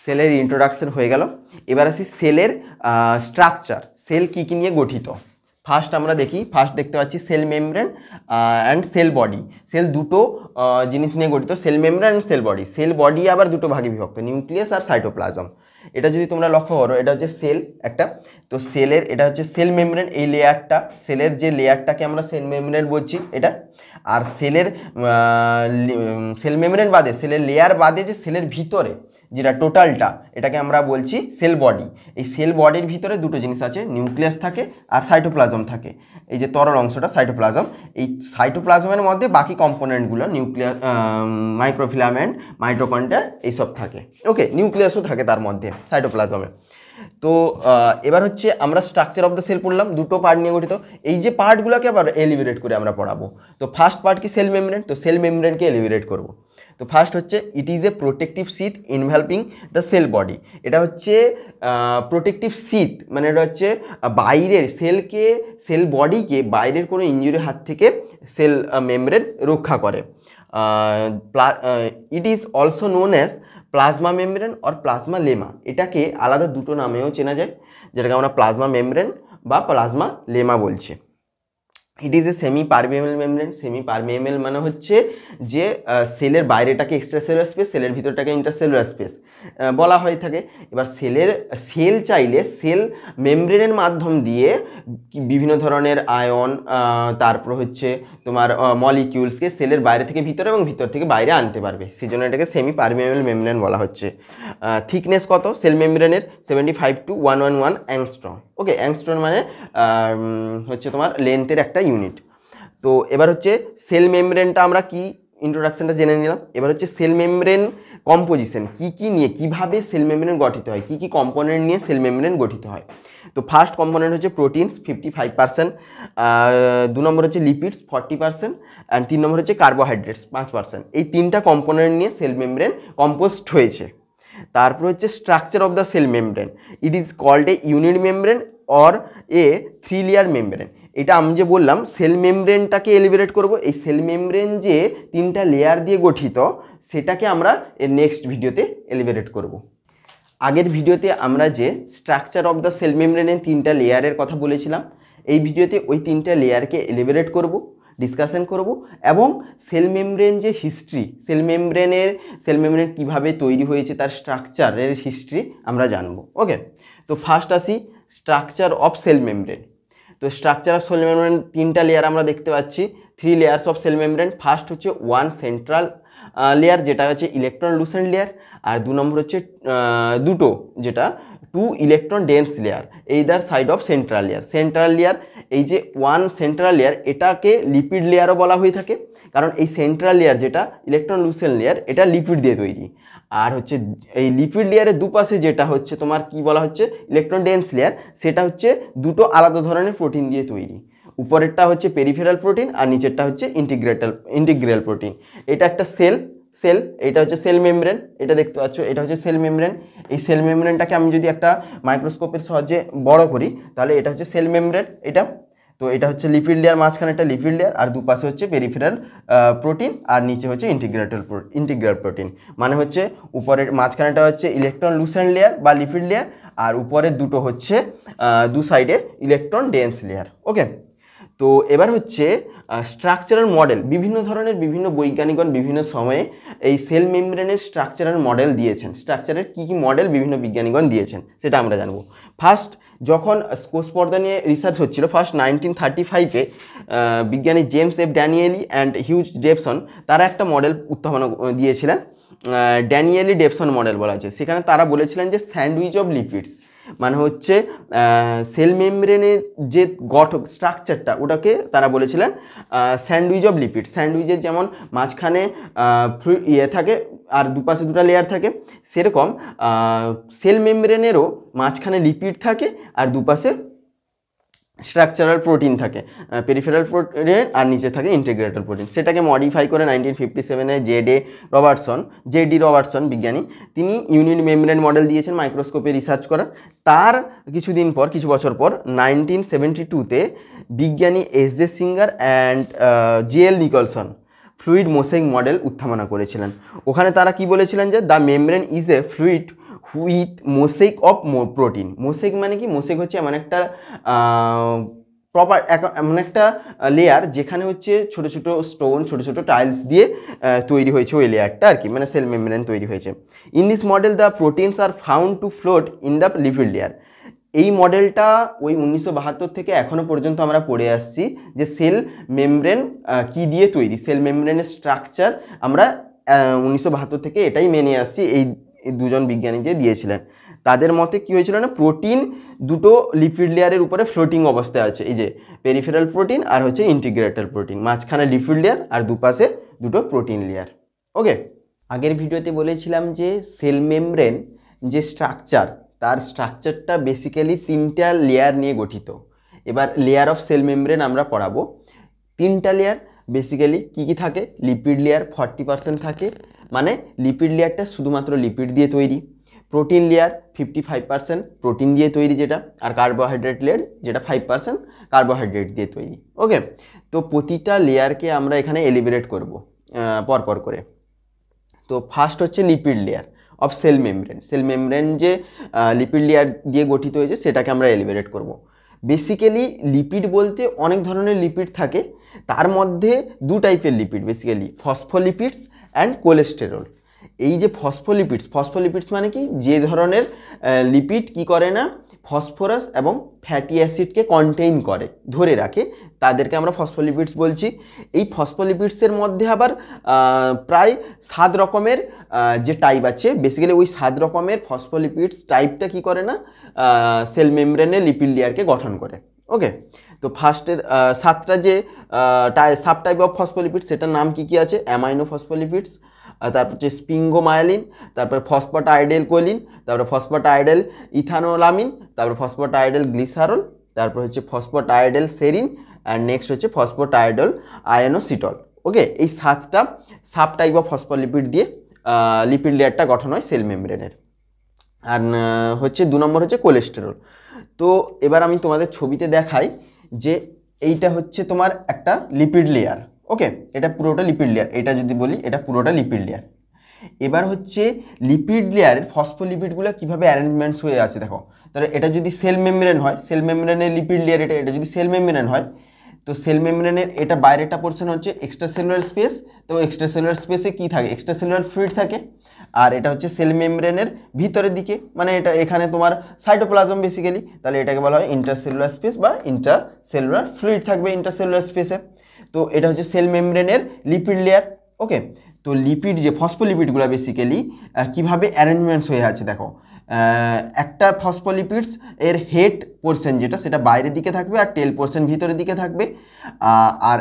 সেলের ইন্ট্রোডাকশন হয়ে গেল। এবার আসি সেলের স্ট্রাকচার, সেল কী কী নিয়ে গঠিত। ফার্স্ট আমরা দেখি, ফার্স্ট দেখতে পাচ্ছি cell membrane and cell body. Cell দুটো জিনিস নিয়ে গঠিত, cell membrane and cell body. Cell body আবার দুটো ভাগে বিভক্ত, নিউক্লিয়াস আর সাইটোপ্লাজম। এটা যদি তোমরা লক্ষ্য করো, এটা হচ্ছে সেল একটা, তো সেলের এটা হচ্ছে সেল মেমব্রেন, এই লেয়ারটা সেলের যে লেয়ারটাকে আমরা সেল মেমব্রেন বলছি এটা। আর সেলের সেল মেমব্রেন বাদে, সেলের লেয়ার বাদে যে সেলের ভিতরে যেটা টোটালটা, এটাকে আমরা বলছি সেল বডি। এই সেল বডির ভিতরে দুটো জিনিস আছে, নিউক্লিয়াস থাকে আর সাইটোপ্লাজম থাকে। এই যে তরল অংশটা সাইটোপ্লাজম, এই সাইটোপ্লাজমের মধ্যে বাকি কম্পোনেন্টগুলো নিউক্লিয়াস, মাইক্রোফিলামেন্ট, মাইটোকন্ড্রিয়া এইসব থাকে। ওকে, নিউক্লিয়াসও থাকে তার মধ্যে সাইটোপ্লাজমে। তো এবার হচ্ছে আমরা স্ট্রাকচার অফ দ্য সেল পড়লাম, দুটো পার্ট নিয়ে গঠিত। এই যে পার্টগুলোকে আবার এলিমিনেট করে আমরা পড়াবো। তো ফার্স্ট পার্ট কি সেল মেমব্রেন, তো সেল মেমব্রেনকে এলিমিনেট করব। তো ফার্স্ট হচ্ছে it is a protective sheath involving the cell body. এটা হচ্ছে প্রোটেক্টিভ সিথ, মানে এটা হচ্ছে বাইরের সেলকে, সেল বডিকে বাইরের কোনো ইনজুরির হাত থেকে সেল মেমব্রেন রক্ষা করে। It is also known as plasma membrane or plasma lemma. এটাকে আলাদা দুটো নামেও চেনা যায়, যেটাকে আমরা প্লাজমা মেমব্রেন বা প্লাজমা লেমা বলছি। ইট is A semi permeable membrane. Semi permeable মানে হচ্ছে যে সেলের বাইরেটাকে এক্সট্রাসেলুলার স্পেস, সেলের ভিতরটাকে ইন্টারসেলুলার স্পেস বলা হয়ে থাকে। এবার সেল চাইলে সেল মেমব্রেনের মাধ্যম দিয়ে বিভিন্ন ধরনের আয়ন, তারপর হচ্ছে তোমার মলিকিউলসকে সেলের বাইরে থেকে ভিতরে এবং ভিতর থেকে বাইরে আনতে পারবে, সেই জন্য এটাকে সেমি পারমিয়েবল মেমব্রেন বলা হচ্ছে। থিকনেস কত সেল মেমব্রেনের? 75 to 111 অ্যাংস্ট্রম। ওকে, অ্যাংস্ট্রম মানে হচ্ছে তোমার লেন্থের একটা ইউনিট। তো এবার হচ্ছে সেল মেমব্রেনটা আমরা কি ইন্ট্রোডাকশনটা জেনে নিলাম। এবার হচ্ছে সেল মেমব্রেন কম্পোজিশন, কী কী নিয়ে, কীভাবে সেল মেমব্রেন গঠিত হয়, কী কী কম্পোনেন্ট নিয়ে সেল মেমব্রেন গঠিত হয়। তো ফার্স্ট কম্পোনেন্ট হচ্ছে প্রোটিনস 55%, 2 নম্বর হচ্ছে লিপিডস 40%, অ্যান্ড 3 নম্বর হচ্ছে কার্বোহাইড্রেটস 5%। এই তিনটা কম্পোনেন্ট নিয়ে সেল মেমব্রেন কম্পোজড হয়েছে। তারপর হচ্ছে structure of the cell membrane, it is called a unit membrane or a 3 layer membrane. এটা আমি যে বললাম সেল মেমব্রেনটাকে এলিভেট করব, এই সেল মেমব্রেন যে 3টা লেয়ার দিয়ে গঠিত সেটাকে আমরা এর নেক্সট ভিডিওতে এলিভেট করব। আগের ভিডিওতে আমরা যে স্ট্রাকচার অফ দ্য সেল মেমব্রেনের 3টা লেয়ারের কথা বলেছিলাম, এই ভিডিওতে ওই 3টা লেয়ারকে এলিভেট করব, ডিসকাশন করব, এবং সেল মেমব্রেন যে হিস্ট্রি, সেল মেমব্রেন কীভাবে তৈরি হয়েছে তার স্ট্রাকচারের হিস্ট্রি আমরা জানব। ওকে, তো ফার্স্ট আসি স্ট্রাকচার অফ সেল মেমব্রেন। তো স্ট্রাকচার অফ সেল মেমব্রেন 3টা লেয়ার আমরা দেখতে পাচ্ছি, 3 layers of cell membrane. First হচ্ছে 1 সেন্ট্রাল লেয়ার, যেটা হচ্ছে ইলেকট্রন লুসেন্ট লেয়ার, আর 2 নম্বর হচ্ছে দুটো, যেটা 2 electron dense layer either side of central layer. Central layer, এই যে 1 সেন্ট্রাল লেয়ার, এটাকে লিপিড লেয়ারও বলা হয়ে থাকে, কারণ এই সেন্ট্রাল লেয়ার যেটা ইলেকট্রন লুসেন্ট লেয়ার, এটা লিপিড দিয়ে তৈরি। আর হচ্ছে এই লিপিড লেয়ারের দুপাশে যেটা হচ্ছে তোমার কি বলা হচ্ছে ইলেকট্রন ডেন্স লেয়ার, সেটা হচ্ছে দুটো আলাদা ধরনের প্রোটিন দিয়ে তৈরি। উপরেরটা হচ্ছে পেরিফেরাল প্রোটিন আর নিচেরটা হচ্ছে ইন্টিগ্রাল প্রোটিন। এটা একটা সেল, এটা হচ্ছে সেল মেমব্রেন, এটা দেখতে পাচ্ছ, এটা হচ্ছে সেল মেমব্রেন। এই সেল মেমব্রেনটাকে আমি যদি একটা মাইক্রোস্কোপের সাহায্যে বড় করি, তাহলে এটা হচ্ছে সেল মেমব্রেন। এটা তো এটা হচ্ছে লিপিড লেয়ার, মাঝখানে একটা লিপিড লেয়ার, আর দুপাশে হচ্ছে পেরিফেরাল প্রোটিন, আর নিচে হচ্ছে ইন্টিগ্রাল প্রোটিন। মানে হচ্ছে উপরের মাঝখানেটা হচ্ছে ইলেকট্রন লুসেন্ট লেয়ার বা লিপিড লেয়ার, আর উপরের দুটো হচ্ছে দু সাইডে ইলেকট্রন ডেন্স লেয়ার। ওকে, তো এবার হচ্ছে স্ট্রাকচারাল মডেল। বিভিন্ন ধরনের বিভিন্ন বৈজ্ঞানিকগণ বিভিন্ন সময়ে এই সেল মেমব্রেনের স্ট্রাকচারাল মডেল দিয়েছেন। স্ট্রাকচারের কী কী মডেল বিভিন্ন বিজ্ঞানীগণ দিয়েছেন সেটা আমরা জানবো। ফার্স্ট যখন কোষ পর্দা নিয়ে রিসার্চ হচ্ছিল, ফার্স্ট 1935-এ বিজ্ঞানী জেমস এফ ড্যানিয়েলি অ্যান্ড হিউজ ডেভসন তারা একটা মডেল উত্থাপন দিয়েছিলেন, ড্যানিয়েলি ডেভসন মডেল বলা হয়েছে। সেখানে তারা বলেছিলেন যে স্যান্ডউইচ অফ লিপিডস, মানে হচ্ছে সেল মেমব্রেনের যে স্ট্রাকচারটা, ওটাকে তারা বলেছিলেন স্যান্ডউইচ অফ লিপিড। স্যান্ডউইচের যেমন মাঝখানে থাকে আর দুপাশে দুটো লেয়ার থাকে, সেরকম সেল মেমব্রেনেরও মাঝখানে লিপিড থাকে আর দুপাশে স্ট্রাকচারাল প্রোটিন থাকে, পেরিফেরাল প্রোটিন, আর নিচে থাকে ইন্টিগ্রেটেড প্রোটিন। সেটাকে মডিফাই করে 1957-এ জে.ডি. রবার্টসন বিজ্ঞানী, তিনি ইউনিট মেমব্রেন মডেল দিয়েছেন মাইক্রোস্কোপে রিসার্চ করার। তার কিছু বছর পর 1972-তে বিজ্ঞানী S J. Singer and G L. Nicolson fluid mosaic model উত্থাপনা করেছিলেন। ওখানে তারা কি বলেছিলেন যে the membrane is a fluid with mosaic of protein. Mosaic মানে কি? মোসেক হচ্ছে এমন একটা এমন একটা লেয়ার যেখানে হচ্ছে ছোটো ছোটো স্টোন, ছোটো ছোটো টাইলস দিয়ে তৈরি হয়েছে ওই লেয়ারটা আর কি, মানে সেল মেমব্রেন তৈরি হয়েছে। In this model the proteins are found to float in the lipid layer. এই মডেলটা ওই 1972 থেকে এখনও পর্যন্ত আমরা পড়ে আসছি যে সেল মেমব্রেন কি দিয়ে তৈরি, সেল মেমব্রেনের স্ট্রাকচার আমরা 1972 থেকে এটাই মেনে আসছি। এই দুজন বিজ্ঞানী যে দিয়েছিলেন তাদের মতে কি হয়েছিল না, প্রোটিন দুটো লিপিড লেয়ারের উপরে ফ্লোটিং অবস্থায় আছে, এই যে পেরিফেরাল প্রোটিন আর হচ্ছে ইন্টিগ্রেটেড প্রোটিন, মাঝখানে লিপিড লেয়ার আর দুপাশে দুটো প্রোটিন লেয়ার। ওকে, আগের ভিডিওতে বলেছিলাম যে সেল মেমব্রেন যে স্ট্রাকচার, তার স্ট্রাকচারটা বেসিক্যালি 3টা লেয়ার নিয়ে গঠিত। এবার লেয়ার অফ সেল মেমব্রেন আমরা পড়াবো। 3টা লেয়ার বেসিক্যালি কী কী থাকে? লিপিড লেয়ার 40% থাকে, মানে লিপিড লেয়ারটা শুধুমাত্র লিপিড দিয়ে তৈরি। প্রোটিন লেয়ার 55% প্রোটিন দিয়ে তৈরি যেটা, আর কার্বোহাইড্রেট লেয়ার যেটা 5% কার্বোহাইড্রেট দিয়ে তৈরি। ওকে, তো প্রতিটা লেয়ারকে আমরা এখানে এলিমিনেট করব পরপর করে। তো ফার্স্ট হচ্ছে lipid layer of cell membrane. Cell membrane যে লিপিড লেয়ার দিয়ে গঠিত হয়েছে সেটাকে আমরা এলিমিনেট করব। বেসিক্যালি লিপিড বলতে অনেক ধরনের লিপিড থাকে, তার মধ্যে 2 টাইপের lipid basically, phospholipids and cholesterol. এই যে ফসফোলিপিডস মানে কি? যে ধরনের লিপিড কি করে না, ফসফরাস এবং ফ্যাটি অ্যাসিডকে কন্টেইন করে, ধরে রাখে, তাদেরকে আমরা ফসফোলিপিডস বলছি। এই ফসফোলিপিডসের মধ্যে আবার প্রায় 7 রকমের যে টাইপ আছে, বেসিক্যালি ওই 7 রকমের ফসফোলিপিডস টাইপটা কি করে না, সেল মেমব্রেনে লিপিড লেয়ারকে গঠন করে। ওকে, তো ফার্স্টের 7টা যে সাব টাইপ অফ ফসফোলিপিড, সেটার নাম কি কি আছে? অ্যামাইনো ফসফোলিপিডস, তারপর হচ্ছে স্পিঙ্গোমায়ালিন, তারপর ফসফেটাইডেল কোলিন, তারপর ফসফেটাইডেল ইথানোলামিন, তারপর ফসফেটাইডেল গ্লিসারল, তারপর হচ্ছে ফসফেটাইডেল সেরিন, অ্যান্ড নেক্সট হচ্ছে ফসফেটাইডেল আয়নোসিটল। ওকে, এই 7টা সাব টাইপ অফ ফসফোলিপিড দিয়ে লিপিড লেয়ারটা গঠন হয় সেল মেমব্রেনের। আর হচ্ছে 2 নম্বর হচ্ছে কোলেস্টেরল। তো এবার আমি তোমাদের ছবিতে দেখাই যে এইটা হচ্ছে তোমার একটা লিপিড লেয়ার। ওকে, এটা পুরোটা লিপিড লেয়ার, এটা যদি বলি এটা পুরোটা লিপিড লেয়ার। এবার হচ্ছে লিপিড লেয়ারের ফসফোলিপিডগুলো কীভাবে অ্যারেঞ্জমেন্টস হয়ে আছে দেখো। তাহলে এটা যদি সেল মেমব্রেন হয়, সেল মেমব্রেনের লিপিড লেয়ার এটা যদি সেল মেমব্রেন হয়, তো সেল মেমব্রেনের এটা বাইরেটা পোর্শন হচ্ছে এক্সট্রা সেলুলার স্পেস। তো এক্সট্রা সেলুলার স্পেসে কী থাকে? এক্সট্রা সেলুলার ফ্লুইড থাকে। আর এটা হচ্ছে সেল মেমব্রেনের ভিতরের দিকে, মানে এটা এখানে তোমার সাইটোপ্লাজম বেসিক্যালি, তাহলে এটাকে বলা হয় ইন্টারসেলুলার স্পেস বা ইন্টারসেলুলার ফ্লুইড থাকবে ইন্টারসেলুলার স্পেসে। তো এটা হচ্ছে সেল মেমব্রেনের লিপিড লেয়ার। ওকে, তো লিপিড যে ফসফোলিপিডগুলো বেসিক্যালি কীভাবে অ্যারেঞ্জমেন্টস হয়ে আছে দেখো। একটা ফসফোলিপিডস এর হেড পোর্শন যেটা, সেটা বাইরের দিকে থাকবে, আর টেল পোর্শন ভিতরের দিকে থাকবে। আর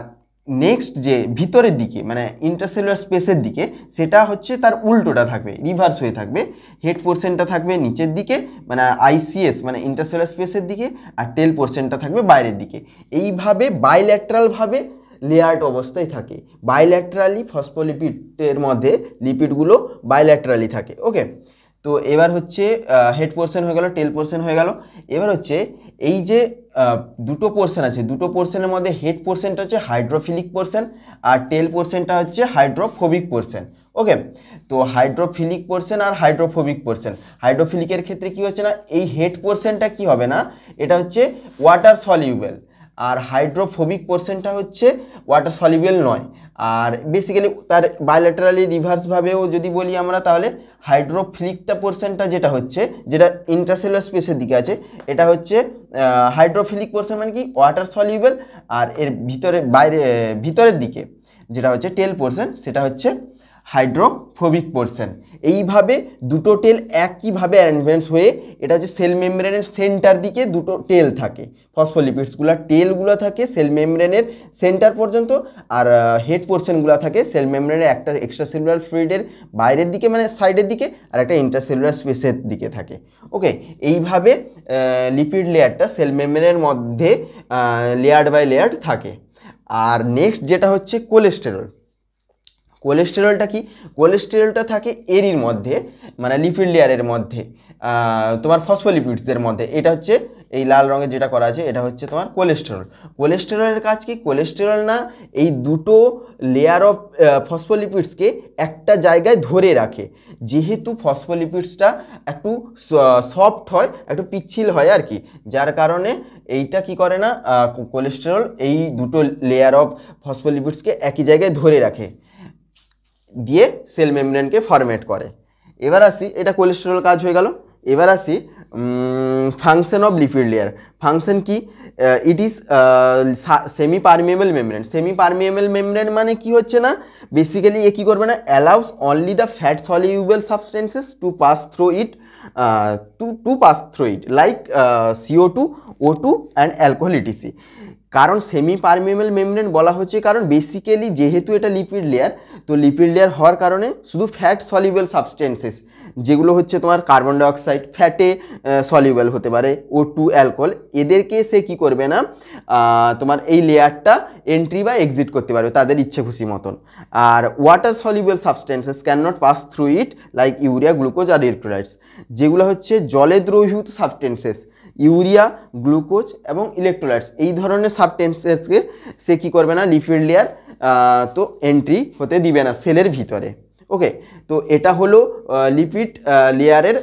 নেক্সট যে ভিতরের দিকে মানে ইন্টারসেলুলার স্পেসের দিকে, সেটা হচ্ছে তার উল্টোটা থাকবে, রিভার্স হয়ে থাকবে। হেড পোর্শনটা থাকবে নিচের দিকে মানে আইসিএস মানে ইন্টারসেলুলার স্পেসের দিকে, আর টেল পোর্শনটা থাকবে বাইরের দিকে। এইভাবে বাইল্যাটারালভাবে লেয়ার্ড অবস্থায় থাকে। বাইল্যাটারালি ফসফোলিপিডের মধ্যে লিপিডগুলো বাইল্যাটারালি থাকে। ওকে, তো এবার হচ্ছে হেড পোর্শন হয়ে গেল, টেল পোর্শন হয়ে গেল। এবার হচ্ছে এই যে দুটো পোর্শন আছে, দুটো পোর্শনের মধ্যে হেড পোর্শনটা হচ্ছে হাইড্রোফিলিক পোর্শন, আর টেল পোর্শনটা হচ্ছে হাইড্রোফোবিক পোর্শন। ওকে, তো হাইড্রোফিলিক পোর্শন আর হাইড্রোফোবিক পোর্শন, হাইড্রোফিলিকের ক্ষেত্রে কি হচ্ছে না, এই হেড পোর্শনটা কি হবে না, এটা হচ্ছে ওয়াটার সলিউবেল, আর হাইড্রোফোবিক পোর্শনটা হচ্ছে ওয়াটার সলিউবেল নয়। আর বেসিক্যালি তার বাইল্যাটারালি রিভার্সভাবেও যদি বলি আমরা, তাহলে হাইড্রোফিলিকটা পোর্শনটা যেটা হচ্ছে, যেটা ইন্টারসেলুলার স্পেসের দিকে আছে, এটা হচ্ছে হাইড্রোফিলিক পোর্শন মানে কি ওয়াটার সলিউবেল, আর এর ভিতরের দিকে যেটা হচ্ছে টেল পোর্শন, সেটা হচ্ছে হাইড্রোফোবিক পোর্শন। এইভাবে দুটো টেল একইভাবে অ্যারেঞ্জমেন্টস হয়ে, এটা হচ্ছে সেল মেমব্রেনের সেন্টার দিকে দুটো টেল থাকে, ফসফোলিপিডসগুলো টেলগুলো থাকে সেল মেমব্রেনের সেন্টার পর্যন্ত, আর হেড পোর্শনগুলো থাকে সেল মেমব্রেনের একটা এক্সট্রা সেলুলার ফ্লুইডের বাইরের দিকে মানে সাইডের দিকে, আর একটা ইন্টারসেলুলার স্পেসের দিকে থাকে। ওকে, এইভাবে লিপিড লেয়ারটা সেল মেমব্রেনের মধ্যে লেয়ার্ড বাই লেয়ার্ড থাকে। আর নেক্সট যেটা হচ্ছে কোলেস্টেরল। কোলেস্টেরলটা কি? কোলেস্টেরলটা থাকে এরির মধ্যে মানে লিপিড লেয়ারের মধ্যে, তোমার ফসফোলিপিডসদের মধ্যে। এটা হচ্ছে এই লাল রঙের যেটা করা আছে এটা হচ্ছে তোমার কোলেস্টেরল। কোলেস্টেরলের কাজ কি? কোলেস্টেরল না এই দুটো লেয়ার অফ ফসফোলিপিডসকে একটা জায়গায় ধরে রাখে। যেহেতু ফসফোলিপিডসটা একটু সফট হয়, একটু পিচ্ছিল হয় আর কি, যার কারণে এইটা কি করে না, কোলেস্টেরল এই দুটো লেয়ার অফ ফসফোলিপিডসকে একই জায়গায় ধরে রাখে, দিয়ে সেল মেমব্রেনকে ফরম্যাট করে। এবার আসি, এটা কোলেস্টেরল কাজ হয়ে গেল। এবার আসি function of lipid layer. Function কি? It is semi permeable membrane. Semi permeable membrane মানে কি হচ্ছে না, বেসিক্যালি এ কী করবে না, allows only the fat soluble substances to pass through it, like CO2, O2 and alcohol E T C. কারণ সেমি পারমিয়েবল মেমব্রেন বলা হচ্ছে কারণ বেসিক্যালি যেহেতু এটা লিপিড লেয়ার, তো লিপিড লেয়ার হওয়ার কারণে শুধু ফ্যাট সলিউবল সাবস্টেন্সেস যেগুলো হচ্ছে তোমার কার্বন ডাইঅক্সাইড ফ্যাটে সলিউবল হতে পারে, O2 অ্যালকোহল, এদেরকে সে কি করবে না, তোমার এই লেয়ারটা এন্ট্রি বা এক্সিট করতে পারবে তাদের ইচ্ছে খুশি মতন। আর water soluble substances can not pass through it, like urea, glucose আর ইলেকট্রোলাইটস। যেগুলো হচ্ছে জলে দ্রবীভূত সাবস্টেন্সেস, ইউরিয়া, গ্লুকোজ এবং ইলেকট্রোলাইটস, এই ধরনের সাবস্টেন্সেসকে সে কী করবে না, লিপিড লেয়ার তো এন্ট্রি হতে দিবে না সেলের ভিতরে। ওকে, তো এটা হলো লিপিড লেয়ারের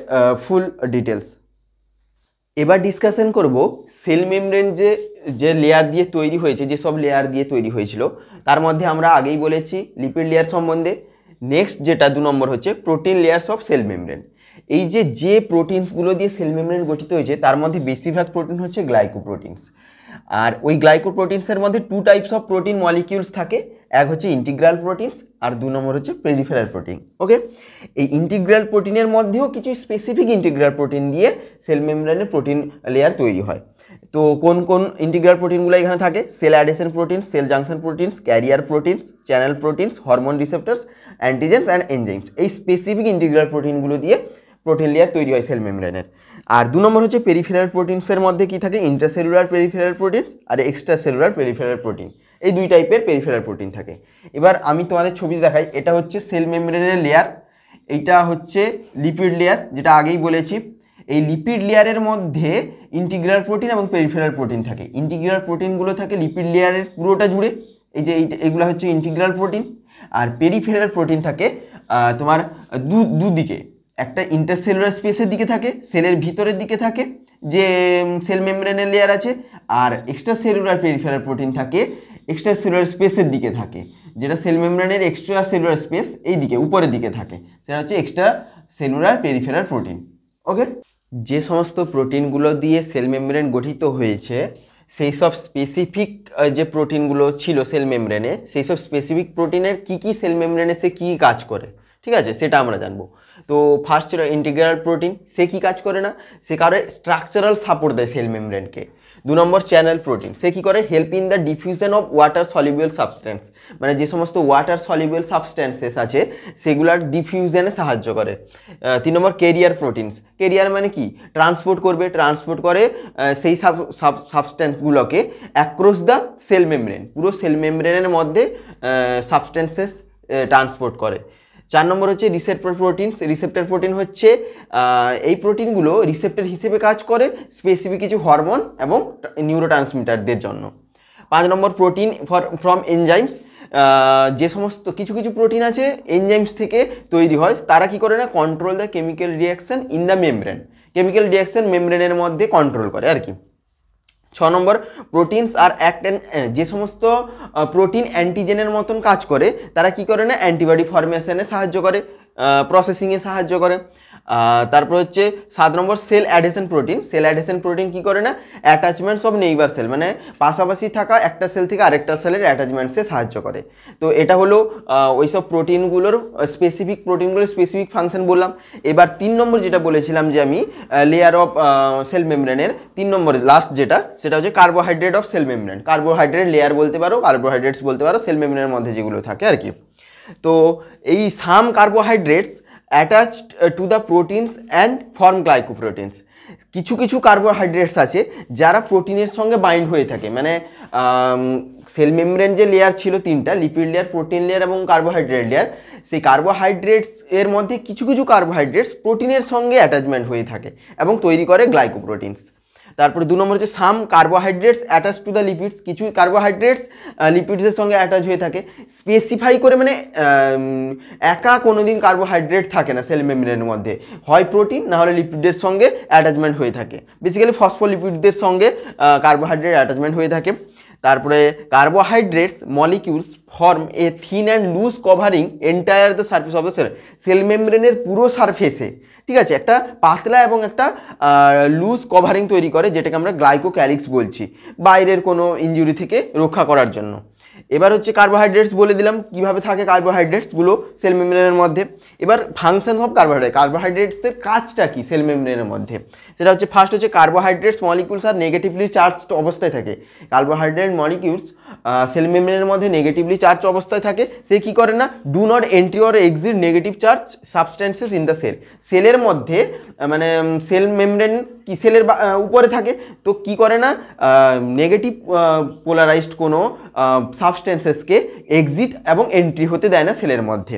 ফুল ডিটেলস। এবার ডিসকাশন করব সেল মেমব্রেন যে লেয়ার দিয়ে তৈরি হয়েছে, যেসব লেয়ার দিয়ে তৈরি হয়েছিল তার মধ্যে আমরা আগেই বলেছি লিপিড লেয়ার সম্বন্ধে। নেক্সট যেটা 2 নম্বর হচ্ছে protein layers of cell membrane. এই যে প্রোটিনসগুলো দিয়ে সেল মেমব্রেন গঠিত হয়েছে তার মধ্যে বেশিরভাগ প্রোটিন হচ্ছে গ্লাইকোপ্রোটিনস। আর ওই গ্লাইকোপ্রোটিনসের মধ্যে 2 টাইপস অফ প্রোটিন মলিকিউলস থাকে, এক হচ্ছে ইন্টিগ্রাল প্রোটিনস আর 2 নম্বর হচ্ছে পেরিফেরাল প্রোটিন। ওকে, এই ইন্টিগ্রাল প্রোটিনের মধ্যেও কিছু স্পেসিফিক ইন্টিগ্রাল প্রোটিন দিয়ে সেল মেমব্রেনের প্রোটিন লেয়ার তৈরি হয়। তো কোন কোন ইন্টিগ্রাল প্রোটিনগুলো এখানে থাকে? Cell adhesion proteins, cell junction proteins, carrier proteins, channel proteins, hormone receptors, antigens and enzymes. এই স্পেসিফিক ইন্টিগ্রাল প্রোটিনগুলো দিয়ে প্রোটিন লেয়ার তৈরি হয় সেল মেমব্রেনের। আর 2 নম্বর হচ্ছে পেরিফেরাল প্রোটিনসের মধ্যে কি থাকে? ইন্ট্রাসেলুলার পেরিফেরাল প্রোটিনস আর এক্সট্রা সেলুলার পেরিফেরাল প্রোটিন, এই 2 টাইপের পেরিফেরাল প্রোটিন থাকে। এবার আমি তোমাদের ছবি দেখাই, এটা হচ্ছে সেল মেমব্রেনের লেয়ার, এইটা হচ্ছে লিপিড লেয়ার যেটা আগেই বলেছি। এই লিপিড লেয়ারের মধ্যে ইন্টিগ্রাল প্রোটিন এবং পেরিফেরাল প্রোটিন থাকে। ইন্টিগ্রাল প্রোটিনগুলো থাকে লিপিড লেয়ারের পুরোটা জুড়ে, এই যে এইগুলো হচ্ছে ইন্টিগ্রাল প্রোটিন। আর পেরিফেরাল প্রোটিন থাকে তোমার দুদিকে, একটা ইন্টারসেলুলার স্পেসের দিকে থাকে, সেলের ভিতরের দিকে থাকে যে সেল মেমব্রেনের লেয়ার আছে, আর এক্সট্রা সেলুলার পেরিফেরাল প্রোটিন থাকে এক্সট্রা সেলুলার স্পেসের দিকে থাকে, যেটা সেল মেমব্রেনের এক্সট্রা সেলুলার স্পেস এই দিকে উপরের দিকে থাকে, সেটা হচ্ছে এক্সট্রা সেলুলার পেরিফেরাল প্রোটিন। ওকে, যে সমস্ত প্রোটিনগুলো দিয়ে সেল মেমব্রেন গঠিত হয়েছে সেই সব স্পেসিফিক যে প্রোটিনগুলো ছিল সেল মেমব্রেনে, সেই সব স্পেসিফিক প্রোটিনের কী সেল মেমব্রেনে সে কী কাজ করে, ঠিক আছে, সেটা আমরা জানবো। তো ফার্স্ট ছিল ইন্টিগ্রাল প্রোটিন, সে কী কাজ করে না, সে কারো স্ট্রাকচারাল সাপোর্ট দেয় সেল মেমব্রেনকে। 2 নম্বর চ্যানেল প্রোটিন, সে কী করে, help in the diffusion of water soluble substance, মানে যে সমস্ত ওয়াটার সলিউবল সাবস্টেন্সেস আছে সেগুলার ডিফিউশনে সাহায্য করে। 3 নম্বর ক্যারিয়ার প্রোটিনস, ক্যারিয়ার মানে কি, ট্রান্সপোর্ট করে সেই সাবস্টেন্সগুলোকে অ্যাক্রস দ্য সেল মেমব্রেন, পুরো সেল মেমব্রেনের মধ্যে সাবস্টেন্সেস ট্রান্সপোর্ট করে। 4 নম্বর হচ্ছে রিসেপ্টর প্রোটিনস, রিসেপ্টর প্রোটিন হচ্ছে এই প্রোটিনগুলো রিসেপ্টর হিসেবে কাজ করে স্পেসিফিক কিছু হরমোন এবং নিউরোট্রান্সমিটারদের জন্য। 5 নম্বর প্রোটিন ফ্রম এনজাইমস, যে সমস্ত কিছু প্রোটিন আছে এনজাইমস থেকে তৈরি হয়, তারা কি করে না, control the chemical reaction in the membrane, chemical reaction মেমব্রেনের মধ্যে কন্ট্রোল করে আর কি। 6 নম্বর প্রোটিনস আর যে সমস্ত প্রোটিন অ্যান্টিজেনের মতন কাজ করে, তারা কি করে না, অ্যান্টিবডি ফর্মেশনে সাহায্য করে, প্রসেসিংয়ে সাহায্য করে। তারপর হচ্ছে 7 নম্বর cell adhesion protein, cell adhesion protein কি করে না, অ্যাটাচমেন্টস অফ নেইবার সেল, মানে পাশাপাশি থাকা একটা সেল থেকে আরেকটা সেলের অ্যাটাচমেন্টসে সাহায্য করে। তো এটা হলো ওইসব প্রোটিনগুলোর স্পেসিফিক ফাংশন বললাম। এবার 3 নম্বর যেটা বলেছিলাম যে আমি লেয়ার অফ সেল মেমব্রেনের 3 নম্বর লাস্ট যেটা, সেটা হচ্ছে carbohydrate of cell membrane. Carbohydrate layer বলতে পারো, কার্বোহাইড্রেটস বলতে পারো, সেল মেমব্রেনের মধ্যে যেগুলো থাকে আর কি। তো এই some carbohydrates attached to the proteins and form glycoproteins, কিছু কার্বোহাইড্রেটস আছে যারা প্রোটিনের সঙ্গে বাইন্ড হয়ে থাকে, মানে সেল মেমব্রেন যে লেয়ার ছিল 3টা, লিপিড লেয়ার, প্রোটিন লেয়ার এবং কার্বোহাইড্রেট লেয়ার, সেই কার্বোহাইড্রেটস এর মধ্যে কিছু কার্বোহাইড্রেটস প্রোটিনের সঙ্গে অ্যাটাচমেন্ট হয়ে থাকে এবং তৈরি করে গ্লাইকোপ্রোটিনস। তারপরে 2 নম্বর হচ্ছে some carbohydrates attach to the lipids, কিছু কার্বোহাইড্রেটস লিপিডসের সঙ্গে অ্যাটাচ হয়ে থাকে। স্পেসিফাই করে মানে একা কোনোদিন কার্বোহাইড্রেট থাকে না সেল মেমব্রেনের মধ্যে, হয় প্রোটিন না হলে লিপিডের সঙ্গে অ্যাটাচমেন্ট হয়ে থাকে। বেসিক্যালি ফসফোলিপিডদের সঙ্গে কার্বোহাইড্রেট অ্যাটাচমেন্ট হয়ে থাকে। তারপরে carbohydrates molecules form a thin and loose covering entire the surface of the cell, cell মেমব্রেনের পুরো সারফেসে, ঠিক আছে, একটা পাতলা এবং একটা লুজ কভারিং তৈরি করে, যেটাকে আমরা গ্লাইকোক্যালিক্স বলছি, বাইরের কোনো ইনজুরি থেকে রক্ষা করার জন্য। এবার হচ্ছে কার্বোহাইড্রেটস বলে দিলাম কীভাবে থাকে কার্বোহাইড্রেটসগুলো সেল মেমব্রেনের মধ্যে। এবার ফাংশন অফ কার্বোহাইড্রেট, কার্বোহাইড্রেটসের কাজটা কি সেল মেমব্রেনের মধ্যে, সেটা হচ্ছে ফার্স্ট হচ্ছে কার্বোহাইড্রেটস মলিকিউলস আর নেগেটিভলি চার্জড অবস্থায় থাকে। কার্বোহাইড্রেট মলিকিউলস সেল মেমব্রেনের মধ্যে নেগেটিভলি চার্জ অবস্থায় থাকে। সে কী করে না, do not entry or exit negative charge substances in the cell, সেলের মধ্যে মানে সেল মেমব্রেন কি সেলের উপরে থাকে, তো কি করে না নেগেটিভ পোলারাইজড কোনো সাবস্টেন্সেসকে এক্সিট এবং এন্ট্রি হতে দেয় না সেলের মধ্যে।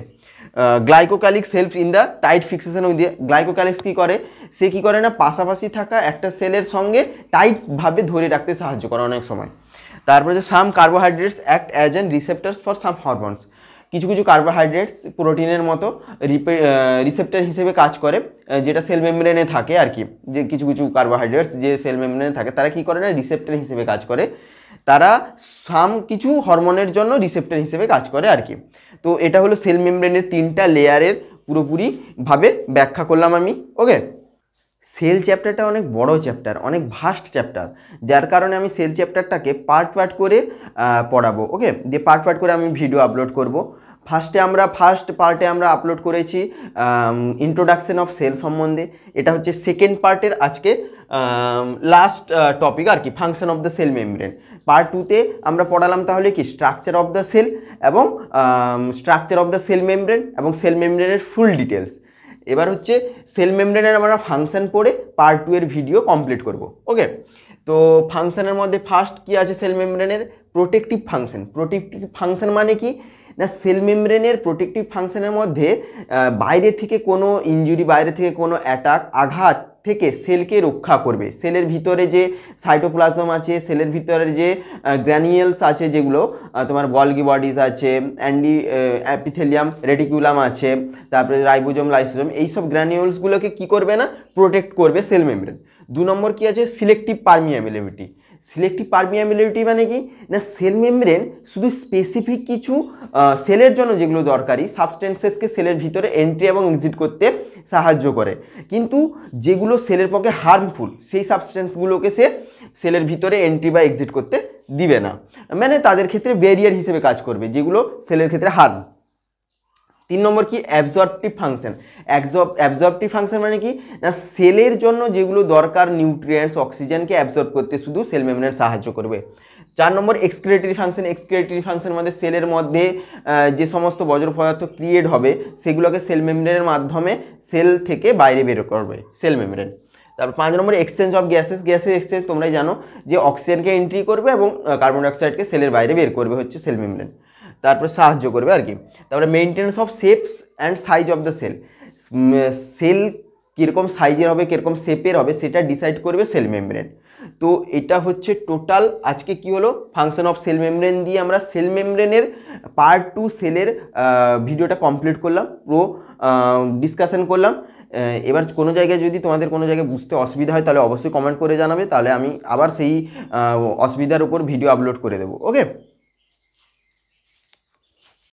Glycocalyx helps in the tight fixation with glycocalyx কী করে, সে কী করে না পাশাপাশি থাকা একটা সেলের সঙ্গে টাইটভাবে ধরে রাখতে সাহায্য করে অনেক সময়। তারপরে যে some carbohydrates act as an receptors for some hormones, কিছু কিছু কার্বোহাইড্রেটস প্রোটিনের মতো রিসেপ্টর হিসেবে কাজ করে, যেটা সেল মেমব্রেনে থাকে আর কি, যে কিছু কিছু কার্বোহাইড্রেটস যে সেল মেমব্রেনে থাকে তারা কী করে না রিসেপ্টর হিসেবে কাজ করে, তারা সাম কিছু হরমোনের জন্য রিসেপ্টর হিসেবে কাজ করে আর কি। তো এটা হলো সেল মেমব্রেনের 3টা লেয়ারের পুরোপুরিভাবে ব্যাখ্যা করলাম আমি। ওকে, সেল চ্যাপ্টারটা অনেক বড় চ্যাপ্টার, অনেক ভাস্ট চ্যাপ্টার, যার কারণে আমি সেল চ্যাপ্টারটাকে পার্ট পার্ট করে পড়াবো। ওকে, যে পার্ট পার্ট করে আমি ভিডিও আপলোড করব। ফার্স্ট পার্টে আমরা আপলোড করেছি ইন্ট্রোডাকশন অফ সেল সম্বন্ধে, এটা হচ্ছে সেকেন্ড পার্টের আজকে লাস্ট টপিক আর কি, function of the cell membrane. Part 2তে আমরা পড়ালাম তাহলে কি স্ট্রাকচার অফ দ্য সেল এবং structure of the cell membrane এবং সেল মেমব্রেনের ফুল ডিটেলস। এবার হচ্ছে সেল মেমব্রেনের আমরা ফাংশন পড়ে পার্ট 2 এর ভিডিও কমপ্লিট করব। ওকে, তো ফাংশনের মধ্যে ফার্স্ট কি আছে সেল মেমব্রেনের, প্রোটেক্টিভ ফাংশন। প্রোটেক্টিভ ফাংশন মানে কি না, সেল মেমব্রেনের প্রোটেক্টিভ ফাংশনের মধ্যে বাইরে থেকে কোনো ইনজুরি, বাইরে থেকে কোনো অ্যাটাক, আঘাত থেকে সেলকে রক্ষা করবে। সেলের ভিতরে যে সাইটোপ্লাজম আছে, সেলের ভিতরে যে গ্র্যানিয়েলস আছে, যেগুলো তোমার গলগি বডিজ আছে, অ্যাপিথেলিয়াম রেটিকুলাম আছে, তারপরে রাইবোজোম, লাইসোজোম, এইসব গ্র্যানিউলসগুলোকে কি করবে না প্রোটেক্ট করবে সেল মেমব্রেন। 2 নম্বর কি আছে সিলেক্টিভ পারমিয়াবিলিটি। সিলেক্টিভ পারমিয়াবিলিটি মানে কি না, সেল মেমব্রেন শুধু স্পেসিফিক কিছু সেলের জন্য যেগুলো দরকারি সাবস্টেন্সেসকে সেলের ভিতরে এন্ট্রি এবং এক্সিট করতে সাহায্য করে, কিন্তু যেগুলো সেলের পক্ষে হার্মফুল সেই সাবস্টেন্সগুলোকে সে সেলের ভিতরে এন্ট্রি বা এক্সিট করতে দিবে না, মানে তাদের ক্ষেত্রে ব্যারিয়ার হিসেবে কাজ করবে, যেগুলো সেলের ক্ষেত্রে হার্ম। 3 নম্বর কি অ্যাবজর্পটিভ ফাংশন। অ্যাবজর্পটিভ ফাংশন মানে কি না, সেলের জন্য যেগুলো দরকার নিউট্রিয়েন্টস, অক্সিজেনকে অ্যাবজর্ব করতে শুধু সেল মেমব্রেন সাহায্য করবে। 4 নম্বর এক্সক্রিটরি ফাংশন। এক্সক্রিটরি ফাংশনের মধ্যে সেলের মধ্যে যে সমস্ত বজ্র পদার্থ ক্রিয়েট হবে সেগুলোকে সেল মেমব্রেনের মাধ্যমে সেল থেকে বাইরে বের করবে সেল মেমব্রেন। তারপর 5 নম্বর এক্সচেঞ্জ অফ গ্যাসেস। গ্যাসের এক্সচেঞ্জ তোমরাই জানো, যে অক্সিজেনকে এন্ট্রি করবে এবং কার্বন ডাইঅক্সাইডকে সেলের বাইরে বের করবে হচ্ছে সেল মেমব্রেন, তারপরে সাহায্য করবে আর কি। তারপরে maintenance of shapes and size of the cell. Cell কীরকম সাইজের হবে, কীরকম শেপের হবে, সেটা ডিসাইড করবে সেল মেমব্রেন। তো এটা হচ্ছে টোটাল আজকে কি হলো ফাংশন অফ সেল মেমব্রেন দিয়ে আমরা সেল মেমব্রেনের পার্ট 2 সেলের ভিডিওটা কমপ্লিট করলাম, পুরো ডিসকাশন করলাম। এবার কোনো জায়গায় যদি তোমাদের কোনো জায়গায় বুঝতে অসুবিধা হয় তাহলে অবশ্যই কমেন্ট করে জানাবে, তাহলে আমি আবার সেই অসুবিধার উপর ভিডিও আপলোড করে দেবো। ওকে।